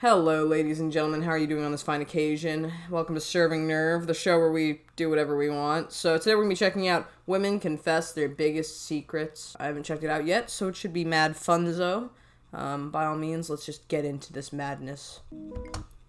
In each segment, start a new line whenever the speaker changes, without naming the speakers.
Hello, ladies and gentlemen. How are you doing on this fine occasion? Welcome to Serving Nerve, the show where we do whatever we want. So today we're going to be checking out Women Confess Their Biggest Secrets. I haven't checked it out yet, so it should be mad funzo. By all means, let's just get into this madness.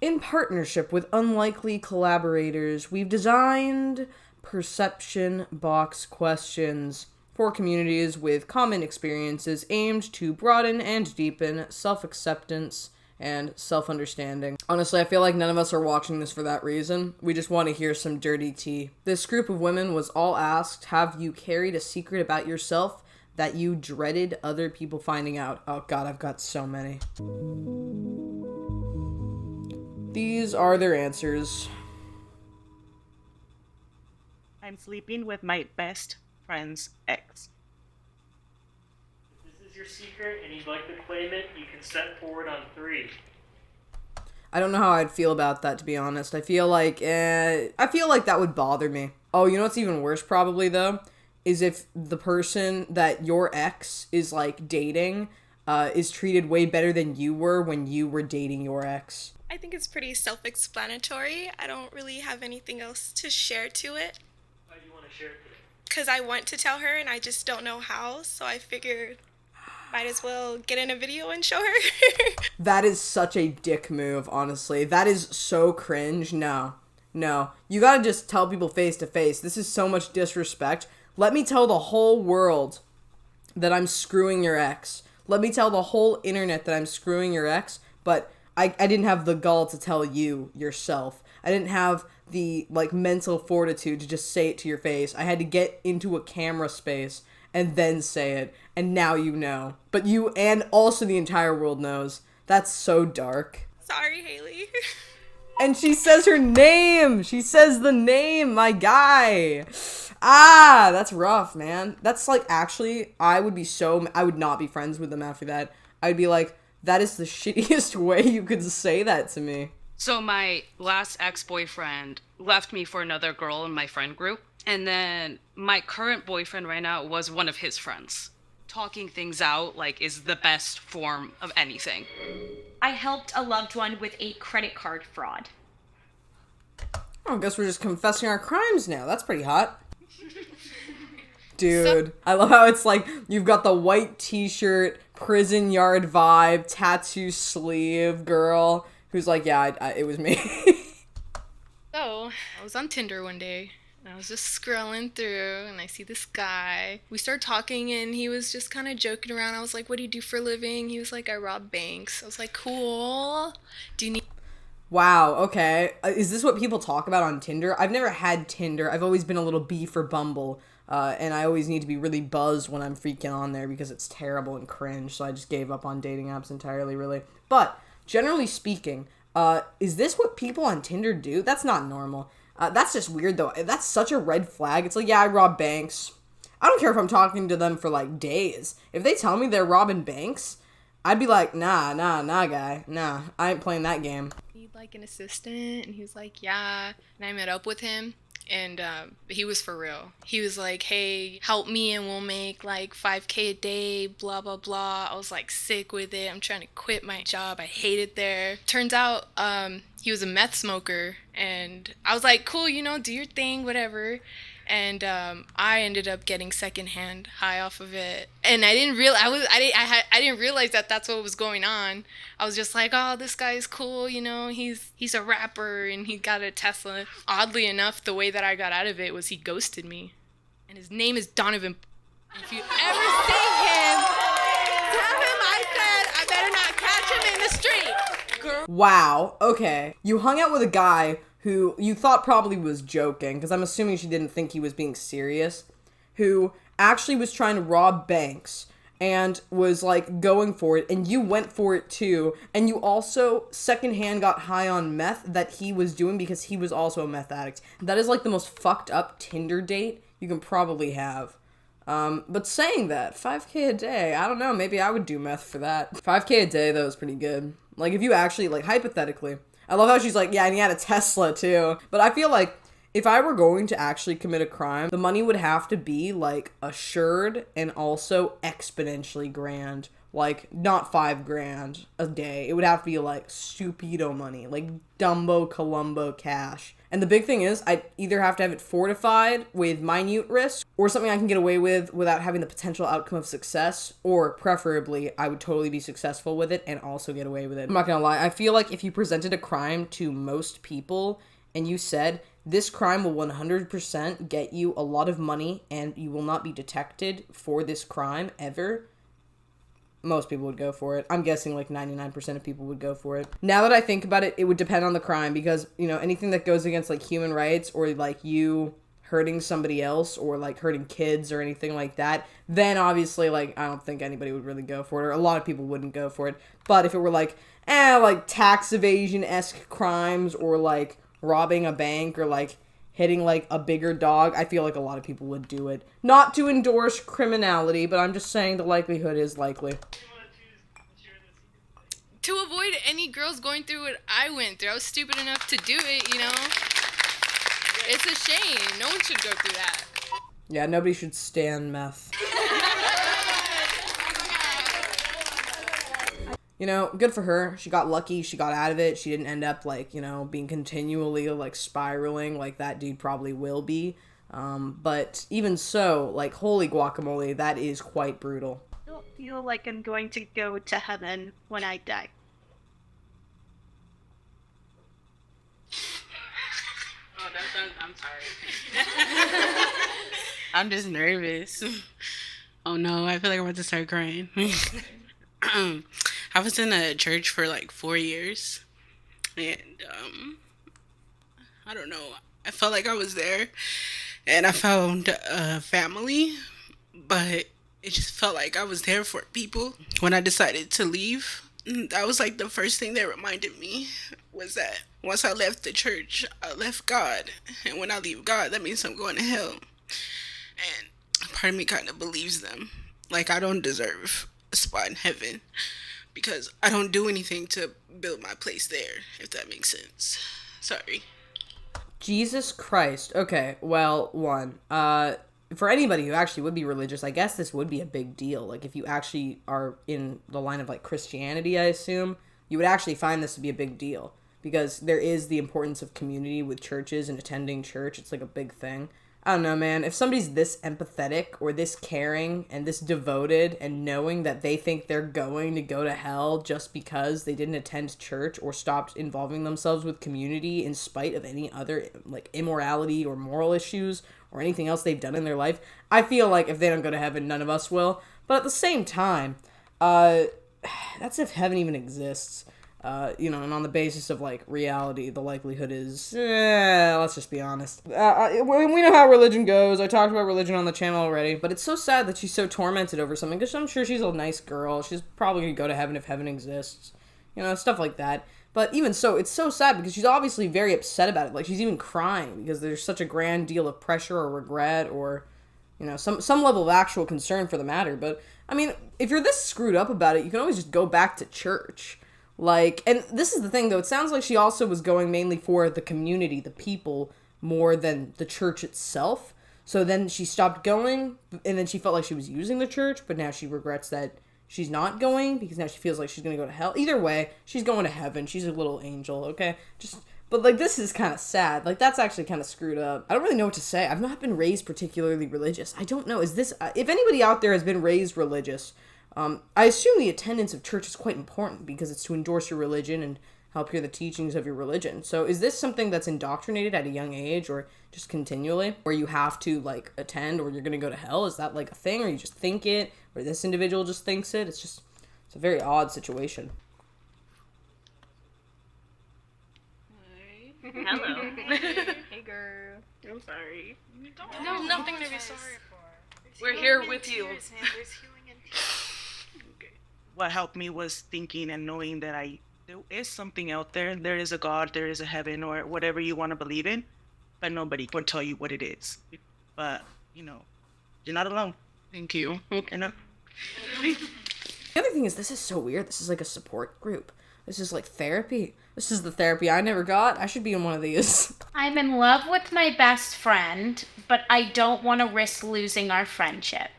In partnership with unlikely collaborators, we've designed perception box questions for communities with common experiences aimed to broaden and deepen self-acceptance and self-understanding. Honestly, I feel like none of us are watching this for that reason. We just want to hear some dirty tea. This group of women was all asked, have you carried a secret about yourself that you dreaded other people finding out? Oh god, I've got so many. These are their answers.
I'm sleeping with my best friend's ex.
If this is your secret and you'd like to claim it, you can step forward on 3.
I don't know how I'd feel about that, to be honest. I feel like that would bother me. Oh, you know what's even worse probably, though? Is if the person that your ex is, like, dating is treated way better than you were when you were dating your ex.
I think it's pretty self-explanatory. I don't really have anything else to share to it.
Why do you want to share it today?
Because I want to tell her and I just don't know how, so I figured might as well get in a video and show her.
That is such a dick move, honestly. That is so cringe. No. You gotta just tell people face to face. This is so much disrespect. Let me tell the whole world that I'm screwing your ex. Let me tell the whole internet that I'm screwing your ex, but I didn't have the gall to tell you yourself. I didn't have the, like, mental fortitude to just say it to your face. I had to get into a camera space and then say it, and now you know. But you, and also the entire world knows. That's so dark.
Sorry, Haley.
And she says her name! She says the name, my guy! Ah, that's rough, man. That's, like, actually, I would not be friends with them after that. I'd be like, that is the shittiest way you could say that to me.
So my last ex-boyfriend left me for another girl in my friend group. And then my current boyfriend right now was one of his friends. Talking things out, like, is the best form of anything.
I helped a loved one with a credit card fraud.
Oh, I guess we're just confessing our crimes now. That's pretty hot. Dude, I love how it's like, you've got the white t-shirt, prison yard vibe, tattoo sleeve girl, who's like, yeah, it was me.
So, I was on Tinder one day, and I was just scrolling through, and I see this guy. We started talking, and he was just kind of joking around. I was like, what do you do for a living? He was like, I rob banks. I was like, cool. Do you need...
Wow, okay. Is this what people talk about on Tinder? I've never had Tinder. I've always been a little B for Bumble. And I always need to be really buzzed when I'm freaking on there because it's terrible and cringe, so I just gave up on dating apps entirely, really. But, generally speaking, is this what people on Tinder do? That's not normal. That's just weird, though. That's such a red flag. It's like, yeah, I rob banks. I don't care if I'm talking to them for, like, days. If they tell me they're robbing banks, I'd be like, nah, guy. Nah, I ain't playing that game.
Need, like, an assistant? And he was like, yeah. And I met up with him. And he was for real. He was like, hey, help me and we'll make like $5,000 a day, blah, blah, blah. I was like sick with it. I'm trying to quit my job. I hate it there. Turns out he was a meth smoker. And I was like, cool, do your thing, whatever. And I ended up getting secondhand high off of it, and I didn't realize that that's what was going on. I was just like, oh, this guy's cool, he's a rapper and he got a Tesla. Oddly enough, the way that I got out of it was he ghosted me, and his name is Donovan. If you ever see him, tell him I said I better not catch him in the street, girl.
Wow, okay. You hung out with a guy who you thought probably was joking, because I'm assuming she didn't think he was being serious, who actually was trying to rob banks and was, like, going for it, and you went for it too, and you also secondhand got high on meth that he was doing because he was also a meth addict. That is, like, the most fucked up Tinder date you can probably have. But saying that, $5,000 a day, I don't know, maybe I would do meth for that. $5,000 a day, though, is pretty good. Like, if you actually, like, hypothetically... I love how she's like, yeah, and he had a Tesla, too. But I feel like if I were going to actually commit a crime, the money would have to be, like, assured and also exponentially grand. Like, not $5,000 a day. It would have to be, like, stupido money. Like, Dumbo Columbo cash. And the big thing is, I'd either have to have it fortified with minute risk, or something I can get away with without having the potential outcome of success, or preferably, I would totally be successful with it and also get away with it. I'm not gonna lie, I feel like if you presented a crime to most people, and you said, this crime will 100% get you a lot of money, and you will not be detected for this crime, ever, most people would go for it. I'm guessing like 99% of people would go for it. Now that I think about it, it would depend on the crime because, you know, anything that goes against like human rights or like you hurting somebody else or like hurting kids or anything like that, then obviously like I don't think anybody would really go for it, or a lot of people wouldn't go for it. But if it were like tax evasion-esque crimes or like robbing a bank or like hitting like a bigger dog, I feel like a lot of people would do it. Not to endorse criminality, but I'm just saying the likelihood is likely.
To avoid any girls going through what I went through, I was stupid enough to do it, you know? It's a shame. No one should go through that.
Yeah, nobody should stand meth. You know, good for her. She got lucky. She got out of it. She didn't end up, like, you know, being continually, like, spiraling like that dude probably will be. But even so, like, holy guacamole, that is quite brutal.
I don't feel like I'm going to go to heaven when I die.
Oh, I'm sorry. I'm just nervous. Oh no, I feel like I'm about to start crying. I was in a church for like 4 years, and I don't know, I felt like I was there, and I found a family, but it just felt like I was there for people. When I decided to leave, that was like the first thing that reminded me was that once I left the church, I left God, and when I leave God, that means I'm going to hell. And part of me kind of believes them, like I don't deserve a spot in heaven because I don't do anything to build my place there, if that makes sense. Sorry.
Jesus Christ. Okay, well, for anybody who actually would be religious, I guess this would be a big deal. Like, if you actually are in the line of, like, Christianity, I assume, you would actually find this to be a big deal. Because there is the importance of community with churches and attending church. It's, like, a big thing. I don't know, man. If somebody's this empathetic or this caring and this devoted and knowing that they think they're going to go to hell just because they didn't attend church or stopped involving themselves with community in spite of any other, like, immorality or moral issues or anything else they've done in their life, I feel like if they don't go to heaven, none of us will. But at the same time, that's if heaven even exists. You know, and on the basis of, like, reality, the likelihood is, let's just be honest. We know how religion goes. I talked about religion on the channel already, but it's so sad that she's so tormented over something, because I'm sure she's a nice girl. She's probably going to go to heaven if heaven exists. You know, stuff like that. But even so, it's so sad because she's obviously very upset about it. Like, she's even crying because there's such a grand deal of pressure or regret or, you know, some level of actual concern for the matter. But, I mean, if you're this screwed up about it, you can always just go back to church. Like, and this is the thing, though. It sounds like she also was going mainly for the community, the people, more than the church itself. So then she stopped going, and then she felt like she was using the church, but now she regrets that she's not going, because now she feels like she's going to go to hell. Either way, she's going to heaven. She's a little angel, okay? But, like, this is kind of sad. Like, that's actually kind of screwed up. I don't really know what to say. I've not been raised particularly religious. I don't know. Is this... if anybody out there has been raised religious... I assume the attendance of church is quite important because it's to endorse your religion and help hear the teachings of your religion. So is this something that's indoctrinated at a young age or just continually where you have to, like, attend or you're going to go to hell? Is that, like, a thing, or you just think it, or this individual just thinks it? It's a very odd situation.
Hello.
Hey, girl.
I'm sorry.
No, nothing to be sorry for.
We're here with you.
There's healing in tears.
What helped me was thinking and knowing that there is something out there. There is a God, there is a heaven, or whatever you want to believe in, but nobody will tell you what it is. But, you know, you're not alone.
Thank you.
You know?
The other thing is, this is so weird. This is like a support group. This is like therapy. This is the therapy I never got. I should be in one of these.
I'm in love with my best friend, but I don't want to risk losing our friendship.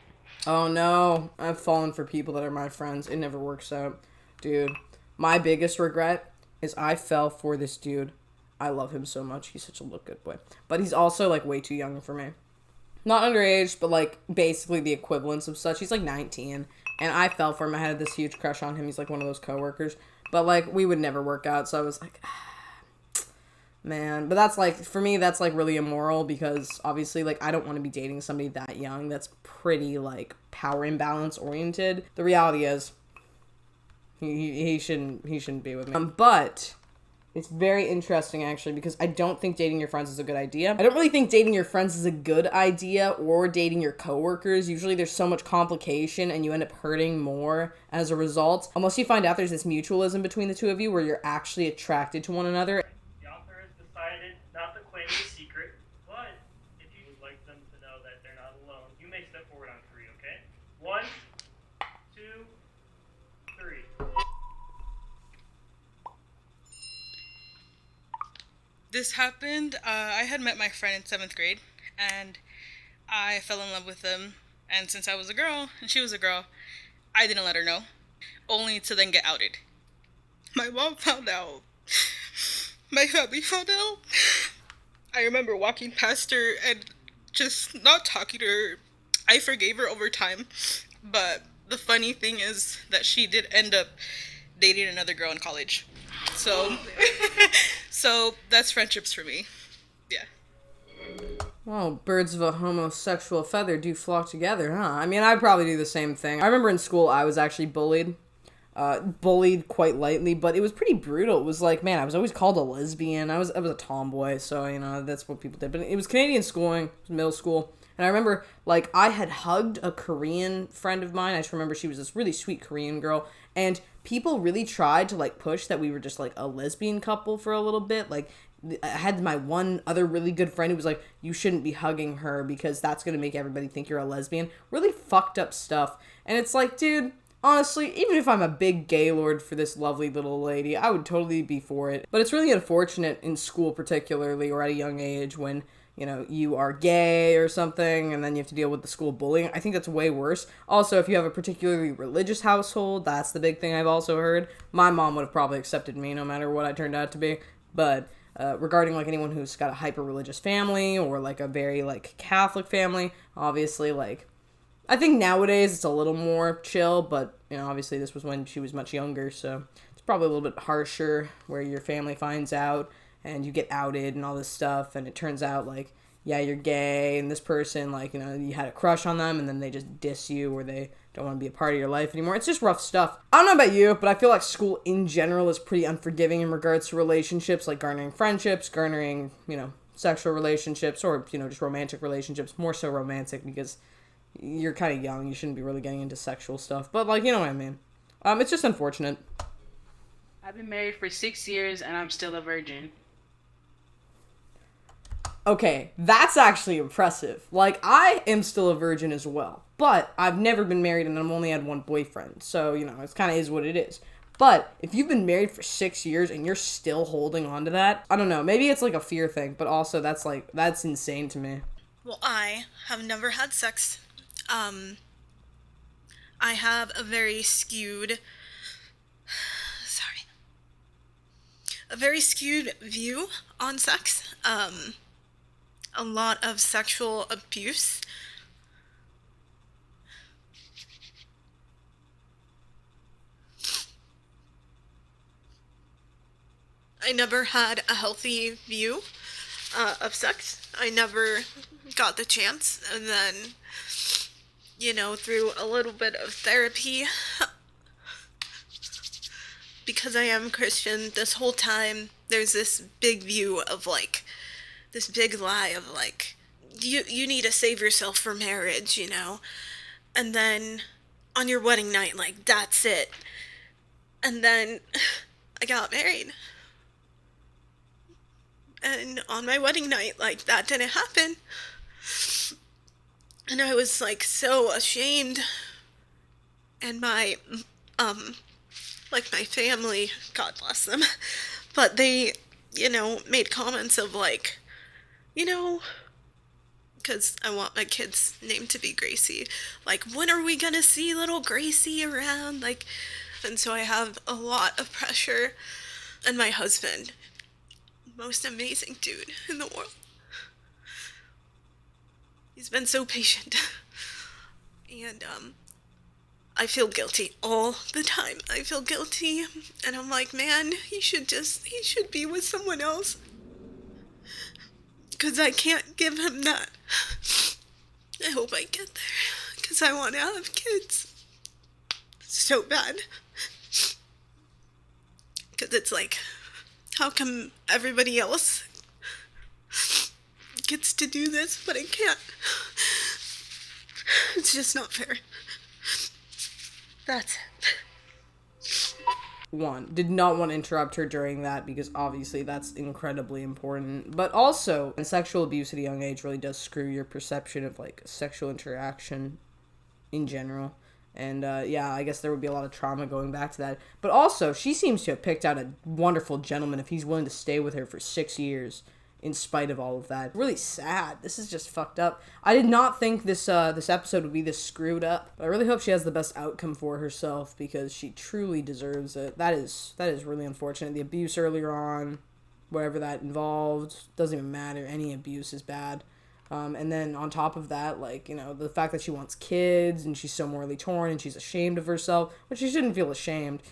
Oh no, I've fallen for people that are my friends. It never works out. Dude, my biggest regret is I fell for this dude. I love him so much. He's such a look good boy. But he's also like way too young for me. Not underage, but like basically the equivalence of such. He's like 19. And I fell for him. I had this huge crush on him. He's like one of those coworkers. But like we would never work out. So I was like, man. But that's like, for me, that's like really immoral because obviously like I don't want to be dating somebody that young that's pretty like power imbalance oriented. The reality is he shouldn't be with me. But it's very interesting actually because I don't think dating your friends is a good idea. I don't really think dating your friends is a good idea or dating your coworkers. Usually there's so much complication and you end up hurting more as a result. Unless you find out there's this mutualism between the two of you where you're actually attracted to one another.
The author has decided not to claim the secret, but if you would like them to know that they're not alone, you may step forward on 3, okay? 1, 2, 3.
This happened, I had met my friend in 7th grade, and I fell in love with him, and since I was a girl, and she was a girl, I didn't let her know, only to then get outed. My mom found out. My family found out. I remember walking past her and just not talking to her. I forgave her over time, but the funny thing is that she did end up dating another girl in college. So that's friendships for me. Yeah.
Well, birds of a homosexual feather do flock together, huh? I mean, I'd probably do the same thing. I remember in school I was actually bullied. Bullied quite lightly, but it was pretty brutal. It was like, man, I was always called a lesbian. I was a tomboy, so, you know, that's what people did. But it was Canadian schooling, it was middle school. And I remember, like, I had hugged a Korean friend of mine. I just remember she was this really sweet Korean girl. And people really tried to, like, push that we were just, like, a lesbian couple for a little bit. Like, I had my one other really good friend who was like, you shouldn't be hugging her because that's going to make everybody think you're a lesbian. Really fucked up stuff. And it's like, dude, honestly, even if I'm a big gaylord for this lovely little lady, I would totally be for it. But it's really unfortunate in school particularly, or at a young age when, you know, you are gay or something, and then you have to deal with the school bullying. I think that's way worse. Also, if you have a particularly religious household, that's the big thing I've also heard. My mom would have probably accepted me no matter what I turned out to be. But regarding, like, anyone who's got a hyper-religious family or, like, a very, like, Catholic family, obviously, like, I think nowadays it's a little more chill, but, you know, obviously this was when she was much younger, so it's probably a little bit harsher where your family finds out and you get outed and all this stuff, and it turns out, like, yeah, you're gay, and this person, like, you know, you had a crush on them, and then they just diss you, or they don't want to be a part of your life anymore. It's just rough stuff. I don't know about you, but I feel like school in general is pretty unforgiving in regards to relationships, like garnering friendships, garnering, you know, sexual relationships, or, you know, just romantic relationships, more so romantic, because you're kind of young, you shouldn't be really getting into sexual stuff, but, like, you know what I mean. It's just unfortunate.
I've been married for 6 years, and I'm still a virgin.
Okay, that's actually impressive. Like, I am still a virgin as well, but I've never been married and I've only had one boyfriend, so, you know, it kind of is what it is. But if you've been married for 6 years and you're still holding on to that, I don't know, maybe it's like a fear thing, but also that's insane to me.
Well, I have never had sex. I have a very skewed view on sex. A lot of sexual abuse. I never had a healthy view of sex. I never got the chance, and then, you know, through a little bit of therapy, because I am Christian, this whole time there's this big view of, like, this big lie of, like, you need to save yourself for marriage, you know, and then on your wedding night, like, that's it. And then I got married, and on my wedding night, like, that didn't happen. And I was, like, so ashamed. And my family, God bless them, but they, you know, made comments of, like, you know, because I want my kid's name to be Gracie. Like, when are we gonna see little Gracie around? Like, and so I have a lot of pressure. And my husband, most amazing dude in the world. He's been so patient. And, I feel guilty all the time. I feel guilty, and I'm like, man, he should be with someone else. Because I can't give him that. I hope I get there, because I want to have kids so bad. Because it's like, how come everybody else gets to do this, but I can't? It's just not fair. That's it.
One, did not want to interrupt her during that because obviously that's incredibly important. But also, sexual abuse at a young age really does screw your perception of, like, sexual interaction in general. And, yeah, I guess there would be a lot of trauma going back to that. But also, she seems to have picked out a wonderful gentleman if he's willing to stay with her for 6 years in spite of all of that. Really sad. This is just fucked up. I did not think this episode would be this screwed up. But I really hope she has the best outcome for herself because she truly deserves it. That is really unfortunate. The abuse earlier on, whatever that involved, doesn't even matter. Any abuse is bad. And then on top of that, like, you know, the fact that she wants kids and she's so morally torn and she's ashamed of herself, but she shouldn't feel ashamed.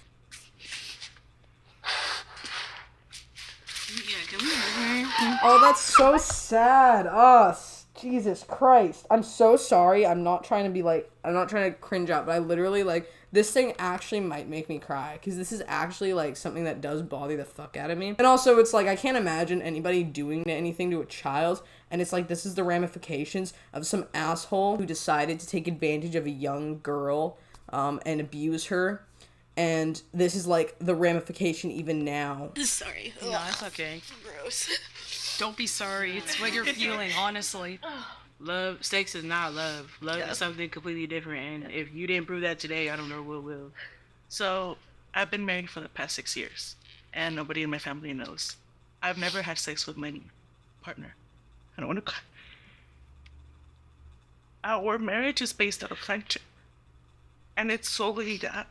Oh, that's so sad. Oh, Jesus Christ. I'm so sorry. I'm not trying to cringe out, but I literally, like, this thing actually might make me cry, because this is actually, like, something that does bother the fuck out of me. And also, it's like, I can't imagine anybody doing anything to a child, and it's like, this is the ramifications of some asshole who decided to take advantage of a young girl, and abuse her. And this is, like, the ramification even now.
Sorry.
No, it's okay.
Gross.
Don't be sorry. It's what you're feeling, honestly.
Love, sex is not love. Love is something completely different. And if you didn't prove that today, I don't know what will. So, I've been married for the past 6 years, and nobody in my family knows. I've never had sex with my partner. I don't want to cry. Our marriage is based out of friendship, and it's solely that.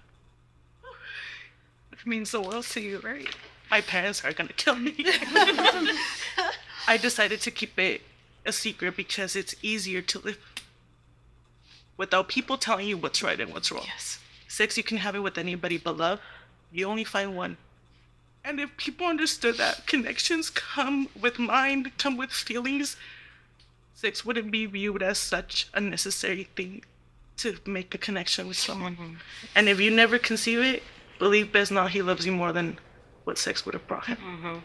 It means the world to you, right? My parents are gonna kill me. I decided to keep it a secret because it's easier to live without people telling you what's right and what's wrong.
Yes.
Sex, you can have it with anybody, but love, you only find one. And if people understood that connections come with mind, come with feelings, sex wouldn't be viewed as such a necessary thing to make a connection with someone. And if you never conceive it, believe best not he loves you more than what sex would have brought him.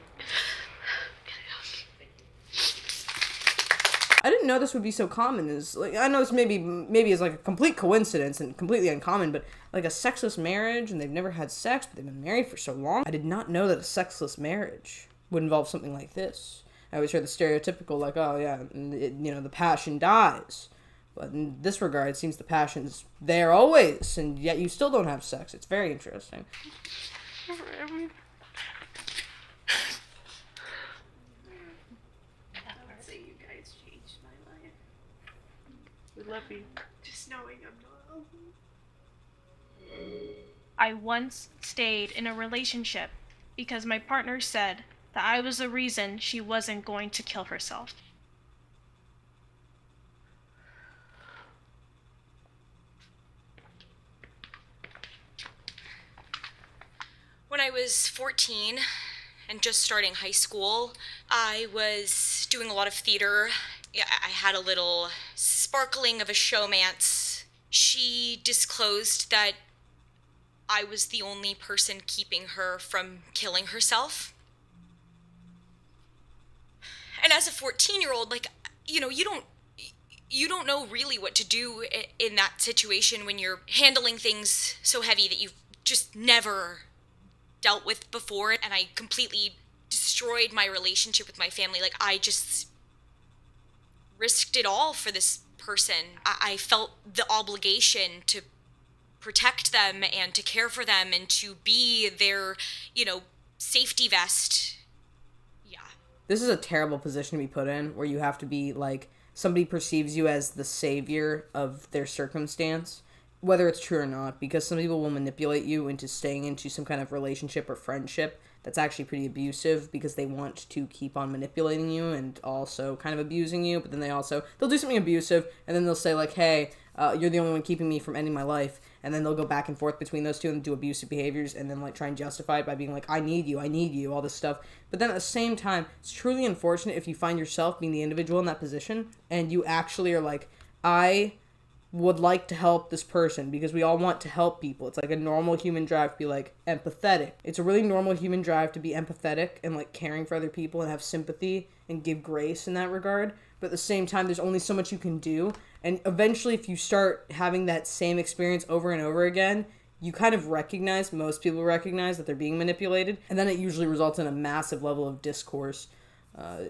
I didn't know this would be so common. Is like, I know this maybe is like a complete coincidence and completely uncommon, but like a sexless marriage and they've never had sex, but they've been married for so long. I did not know that a sexless marriage would involve something like this. I always hear the stereotypical, like, oh yeah, the passion dies. But in this regard, it seems the passion's there always, and yet you still don't have sex. It's very interesting.
We love you.
Just knowing I'm not alone.
I once stayed in a relationship because my partner said that I was the reason she wasn't going to kill herself.
When I was 14 and just starting high school, I was doing a lot of theater. I had a little sparkling of a showmance. She disclosed that I was the only person keeping her from killing herself. And as a 14-year-old, like, you don't know really what to do in that situation when you're handling things so heavy that you've just never dealt with before, and I completely destroyed my relationship with my family. Like, I just risked it all for this person. I felt the obligation to protect them and to care for them and to be their, safety vest. Yeah.
This is a terrible position to be put in, where you have to be, like, somebody perceives you as the savior of their circumstance, whether it's true or not, because some people will manipulate you into staying into some kind of relationship or friendship that's actually pretty abusive because they want to keep on manipulating you and also kind of abusing you, but then they'll do something abusive, and then they'll say, like, hey, you're the only one keeping me from ending my life, and then they'll go back and forth between those two and do abusive behaviors, and then, like, try and justify it by being like, I need you, all this stuff. But then at the same time, it's truly unfortunate if you find yourself being the individual in that position, and you actually are like, I would like to help this person, because we all want to help people. It's like a normal human drive to be, like, empathetic. It's a really normal human drive to be empathetic and, like, caring for other people and have sympathy and give grace in that regard. But at the same time, there's only so much you can do. And eventually, if you start having that same experience over and over again, you kind of most people recognize that they're being manipulated. And then it usually results in a massive level of discourse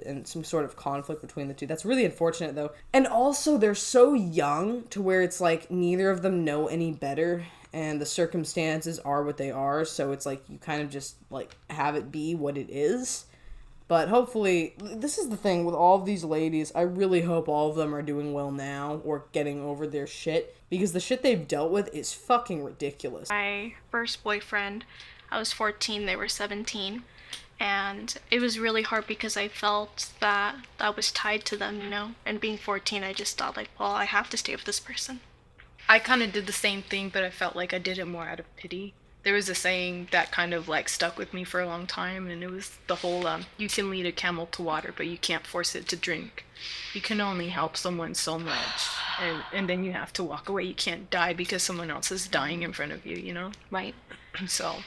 and some sort of conflict between the two. That's really unfortunate, though. And also, they're so young to where it's like neither of them know any better, and the circumstances are what they are, so it's like you kind of just like have it be what it is. But hopefully, this is the thing with all of these ladies, I really hope all of them are doing well now or getting over their shit, because the shit they've dealt with is fucking ridiculous.
My first boyfriend, I was 14, they were 17. And it was really hard because I felt that I was tied to them, you know? And being 14, I just thought, like, well, I have to stay with this person.
I kind of did the same thing, but I felt like I did it more out of pity. There was a saying that kind of, like, stuck with me for a long time, and it was the whole, you can lead a camel to water, but you can't force it to drink. You can only help someone so much, and then you have to walk away. You can't die because someone else is dying in front of you, you know?
Right.
So...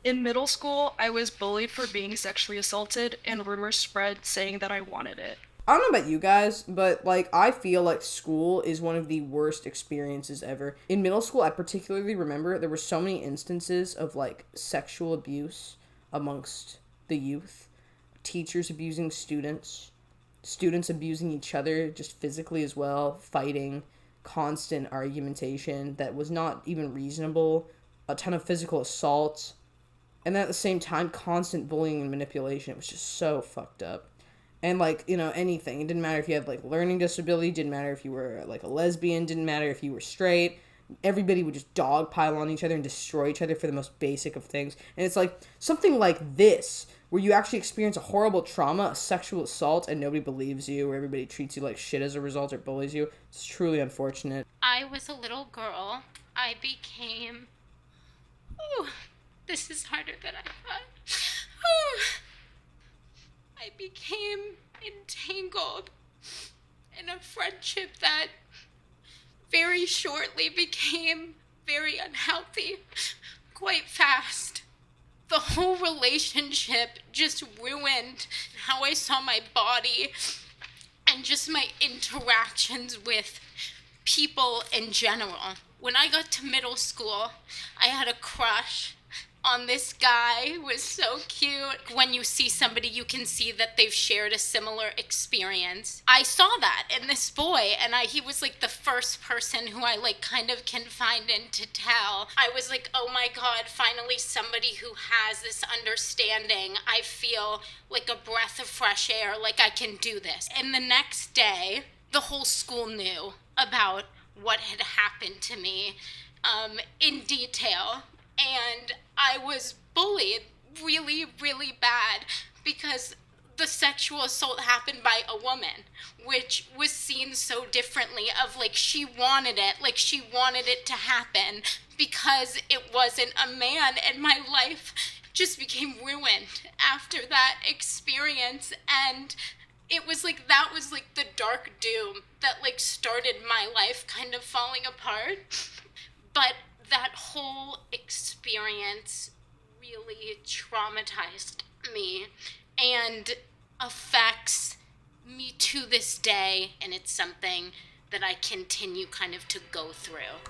In middle school, I was bullied for being sexually assaulted, and rumors spread saying that I wanted it.
I don't know about you guys, but, like, I feel like school is one of the worst experiences ever. In middle school, I particularly remember there were so many instances of, like, sexual abuse amongst the youth. Teachers abusing students. Students abusing each other just physically as well. Fighting. Constant argumentation that was not even reasonable. A ton of physical assaults. And then at the same time, constant bullying and manipulation. It was just so fucked up. And, like, you know, anything. It didn't matter if you had, like, learning disability. Didn't matter if you were, like, a lesbian. Didn't matter if you were straight. Everybody would just dogpile on each other and destroy each other for the most basic of things. And it's like, something like this, where you actually experience a horrible trauma, a sexual assault, and nobody believes you, or everybody treats you like shit as a result or bullies you. It's truly unfortunate.
I was a little girl. I became... Ooh, this is harder than I thought. Ooh. I became entangled in a friendship that very shortly became very unhealthy quite fast. The whole relationship just ruined how I saw my body and just my interactions with people in general. When I got to middle school, I had a crush on this guy who was so cute. When you see somebody, you can see that they've shared a similar experience. I saw that in this boy, and he was like the first person who I like kind of confided to tell. I was like, oh my God, finally somebody who has this understanding. I feel like a breath of fresh air, like I can do this. And the next day, the whole school knew about what had happened to me in detail. And I was bullied really, really bad because the sexual assault happened by a woman, which was seen so differently of like she wanted it to happen because it wasn't a man, and my life just became ruined after that experience. And it was like, that was like the dark doom that like started my life kind of falling apart. But that whole experience really traumatized me and affects me to this day, and it's something that I continue kind of to go through.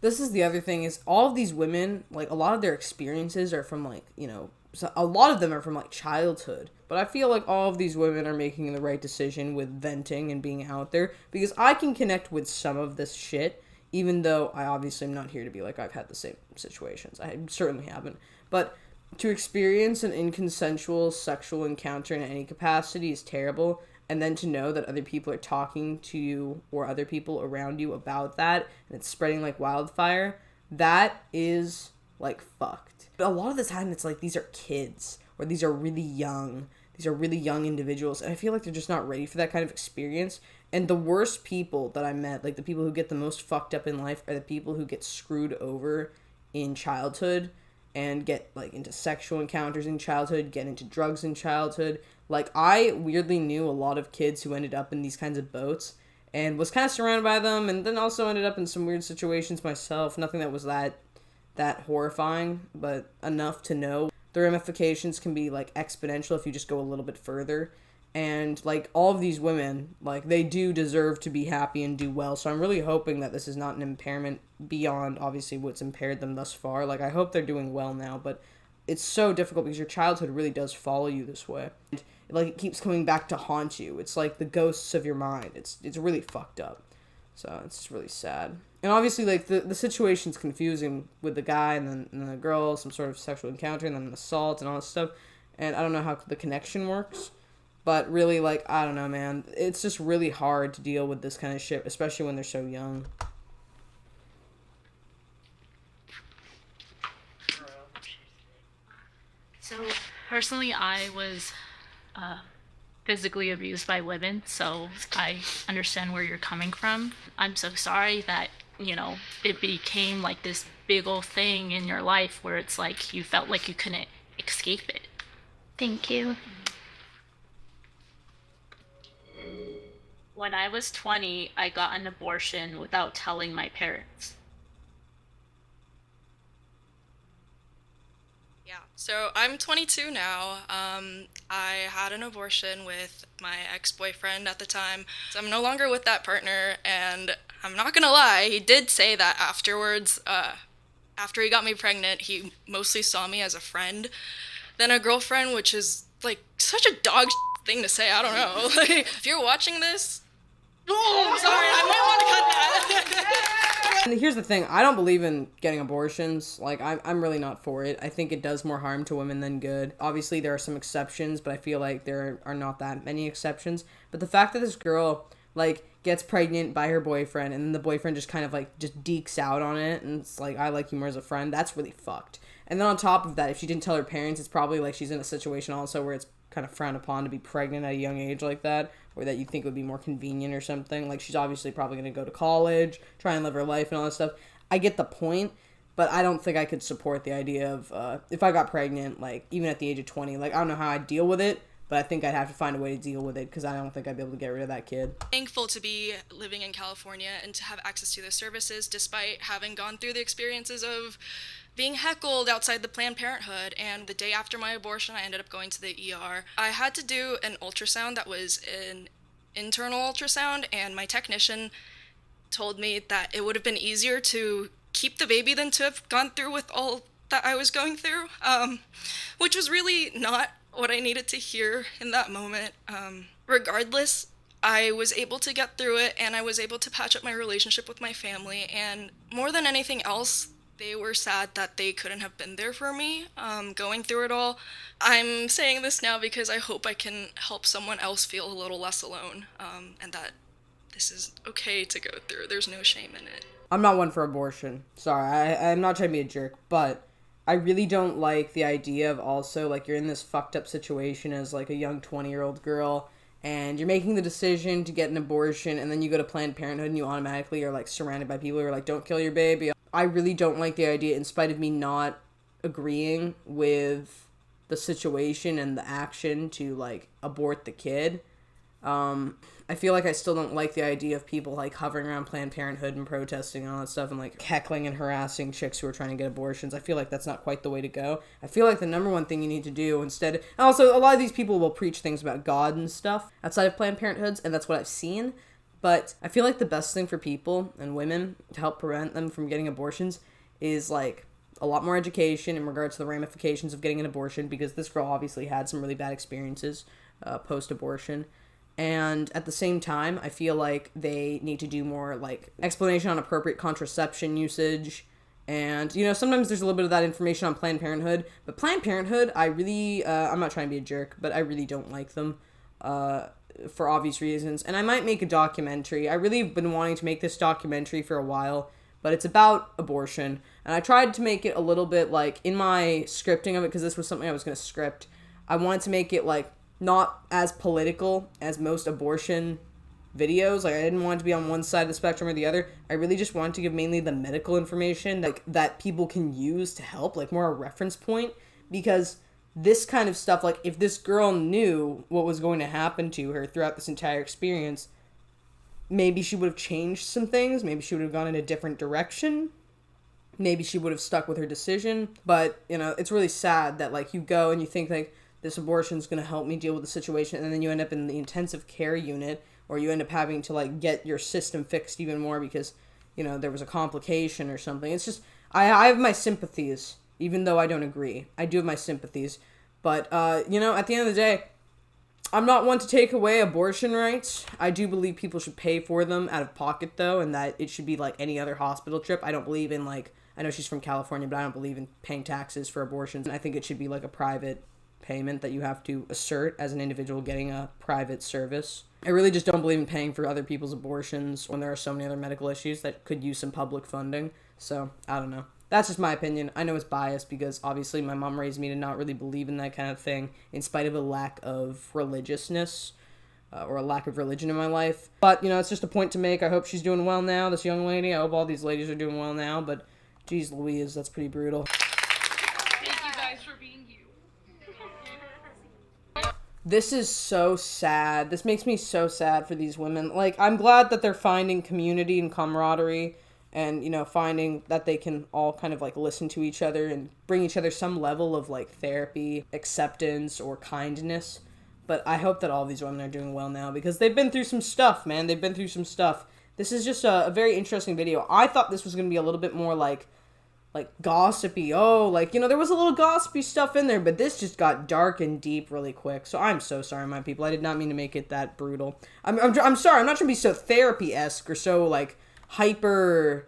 This is the other thing, is all of these women, like, a lot of their experiences are from, like, you know, a lot of them are from, like, childhood. But I feel like all of these women are making the right decision with venting and being out there, because I can connect with some of this shit, even though I obviously am not here to be like, I've had the same situations. I certainly haven't. But to experience an inconsensual sexual encounter in any capacity is terrible. and then to know that other people are talking to you or other people around you about that, and it's spreading like wildfire, that is, like, fucked. But a lot of the time, it's like, these are kids, or these are really young individuals, and I feel like they're just not ready for that kind of experience. And the worst people that I met, like, the people who get the most fucked up in life, are the people who get screwed over in childhood, and get, like, into sexual encounters in childhood, get into drugs in childhood. Like, I weirdly knew a lot of kids who ended up in these kinds of boats, and was kind of surrounded by them, and then also ended up in some weird situations myself. Nothing that was that horrifying, but enough to know the ramifications can be, like, exponential if you just go a little bit further. And, like, all of these women, like, they do deserve to be happy and do well, so I'm really hoping that this is not an impairment beyond, obviously, what's impaired them thus far. Like, I hope they're doing well now, but it's so difficult because your childhood really does follow you this way. And, like, it keeps coming back to haunt you. It's like the ghosts of your mind. It's really fucked up. So, it's just really sad. And obviously, like, the situation's confusing with the guy and then the girl, some sort of sexual encounter, and then an assault and all this stuff. And I don't know how the connection works. But really, like, I don't know, man. It's just really hard to deal with this kind of shit, especially when they're so young.
So, personally, I was physically abused by women, so I understand where you're coming from. I'm so sorry that, you know, it became like this big old thing in your life where it's like you felt like you couldn't escape it.
Thank you.
When I was 20, I got an abortion without telling my parents.
Yeah, so I'm 22 now. I had an abortion with my ex-boyfriend at the time. So I'm no longer with that partner, and I'm not gonna lie, he did say that afterwards. After he got me pregnant, he mostly saw me as a friend than a girlfriend, which is, like, such a dog thing to say. I don't know. Like, if you're watching this, oh, sorry, I might want to cut that.
And here's the thing, I don't believe in getting abortions. Like, I'm really not for it. I think it does more harm to women than good. Obviously, there are some exceptions, but I feel like there are not that many exceptions. But the fact that this girl, like, gets pregnant by her boyfriend, and then the boyfriend just kind of, like, just dekes out on it, and it's like, I like you more as a friend, that's really fucked. And then on top of that, if she didn't tell her parents, it's probably like she's in a situation also where it's kind of frowned upon to be pregnant at a young age like that, or that you think would be more convenient or something. Like, she's obviously probably going to go to college, try and live her life and all that stuff. I get the point, but I don't think I could support the idea of, if I got pregnant, like, even at the age of 20, like, I don't know how I'd deal with it, but I think I'd have to find a way to deal with it, because I don't think I'd be able to get rid of that kid.
Thankful to be living in California and to have access to the services, despite having gone through the experiences of being heckled outside the Planned Parenthood. And the day after my abortion, I ended up going to the ER. I had to do an ultrasound that was an internal ultrasound, and my technician told me that it would have been easier to keep the baby than to have gone through with all that I was going through, which was really not what I needed to hear in that moment. Regardless, I was able to get through it, and I was able to patch up my relationship with my family, and more than anything else, they were sad that they couldn't have been there for me, going through it all. I'm saying this now because I hope I can help someone else feel a little less alone, and that this is okay to go through. There's no shame in it.
I'm not one for abortion. Sorry, I'm not trying to be a jerk, but I really don't like the idea of also, like, you're in this fucked up situation as, like, a young 20-year-old girl, and you're making the decision to get an abortion, and then you go to Planned Parenthood and you automatically are, like, surrounded by people who are like, don't kill your baby. I really don't like the idea, in spite of me not agreeing with the situation and the action to, like, abort the kid. I feel like I still don't like the idea of people, like, hovering around Planned Parenthood and protesting and all that stuff, and, like, heckling and harassing chicks who are trying to get abortions. I feel like that's not quite the way to go. I feel like the number one thing you need to do instead... And also, a lot of these people will preach things about God and stuff outside of Planned Parenthoods, and that's what I've seen. But I feel like the best thing for people and women to help prevent them from getting abortions is, like, a lot more education in regards to the ramifications of getting an abortion, because this girl obviously had some really bad experiences post-abortion. And at the same time, I feel like they need to do more, like, explanation on appropriate contraception usage. And, you know, sometimes there's a little bit of that information on Planned Parenthood. But Planned Parenthood, I really, I'm not trying to be a jerk, but I really don't like them. for obvious reasons. And I might make a documentary. I really have been wanting to make this documentary for a while, but it's about abortion. And I tried to make it a little bit like in my scripting of it, because this was something I was going to script. I wanted to make it like not as political as most abortion videos. Like I didn't want it to be on one side of the spectrum or the other. I really just wanted to give mainly the medical information that people can use to help, like more a reference point, because this kind of stuff, like if this girl knew what was going to happen to her throughout this entire experience, maybe she would have changed some things, maybe she would have gone in a different direction, maybe she would have stuck with her decision. But, you know, it's really sad that like you go and you think like this abortion is going to help me deal with the situation, and then you end up in the intensive care unit, or you end up having to like get your system fixed even more because, you know, there was a complication or something. It's just, I have my sympathies, even though I don't agree. I do have my sympathies. But, you know, at the end of the day, I'm not one to take away abortion rights. I do believe people should pay for them out of pocket, though, and that it should be like any other hospital trip. I don't believe in, like, I know she's from California, but I don't believe in paying taxes for abortions. I think it should be like a private payment that you have to assert as an individual getting a private service. I really just don't believe in paying for other people's abortions when there are so many other medical issues that could use some public funding. So, I don't know. That's just my opinion. I know it's biased because obviously my mom raised me to not really believe in that kind of thing in spite of a lack of religiousness or a lack of religion in my life. But, you know, it's just a point to make. I hope she's doing well now, this young lady. I hope all these ladies are doing well now, but geez Louise, that's pretty brutal.
Thank you guys for being you.
This is so sad. This makes me so sad for these women. Like, I'm glad that they're finding community and camaraderie and, you know, finding that they can all kind of, like, listen to each other and bring each other some level of, like, therapy, acceptance, or kindness. But I hope that all these women are doing well now because they've been through some stuff, man. They've been through some stuff. This is just a very interesting video. I thought this was going to be a little bit more, like gossipy. Oh, like, you know, there was a little gossipy stuff in there, but this just got dark and deep really quick. So I'm so sorry, my people. I did not mean to make it that brutal. I'm sorry. I'm not trying to be so therapy-esque or so, like, hyper,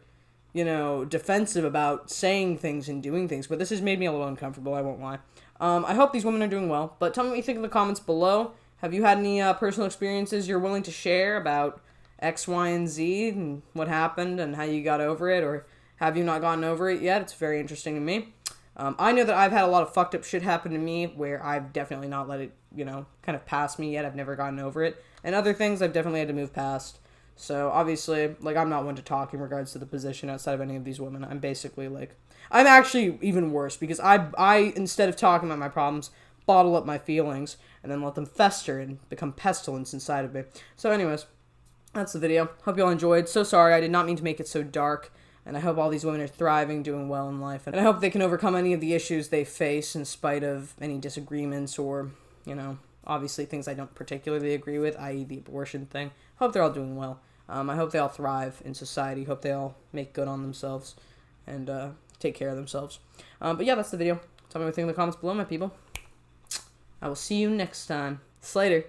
you know, defensive about saying things and doing things, but this has made me a little uncomfortable, I won't lie. I hope these women are doing well, but tell me what you think in the comments below. Have you had any personal experiences you're willing to share about X, Y, and Z and what happened and how you got over it, or have you not gotten over it yet? It's very interesting to me. I know that I've had a lot of fucked up shit happen to me where I've definitely not let it, you know, kind of pass me yet. I've never gotten over it. And other things I've definitely had to move past. So, obviously, like, I'm not one to talk in regards to the position outside of any of these women. I'm basically, like, I'm actually even worse because I instead of talking about my problems, bottle up my feelings and then let them fester and become pestilence inside of me. So, anyways, that's the video. Hope you all enjoyed. So sorry, I did not mean to make it so dark. And I hope all these women are thriving, doing well in life. And I hope they can overcome any of the issues they face in spite of any disagreements or, you know, obviously things I don't particularly agree with, i.e. the abortion thing. Hope they're all doing well. I hope they all thrive in society. Hope they all make good on themselves and take care of themselves. But yeah, that's the video. Tell me what you think in the comments below, my people. I will see you next time. Slater.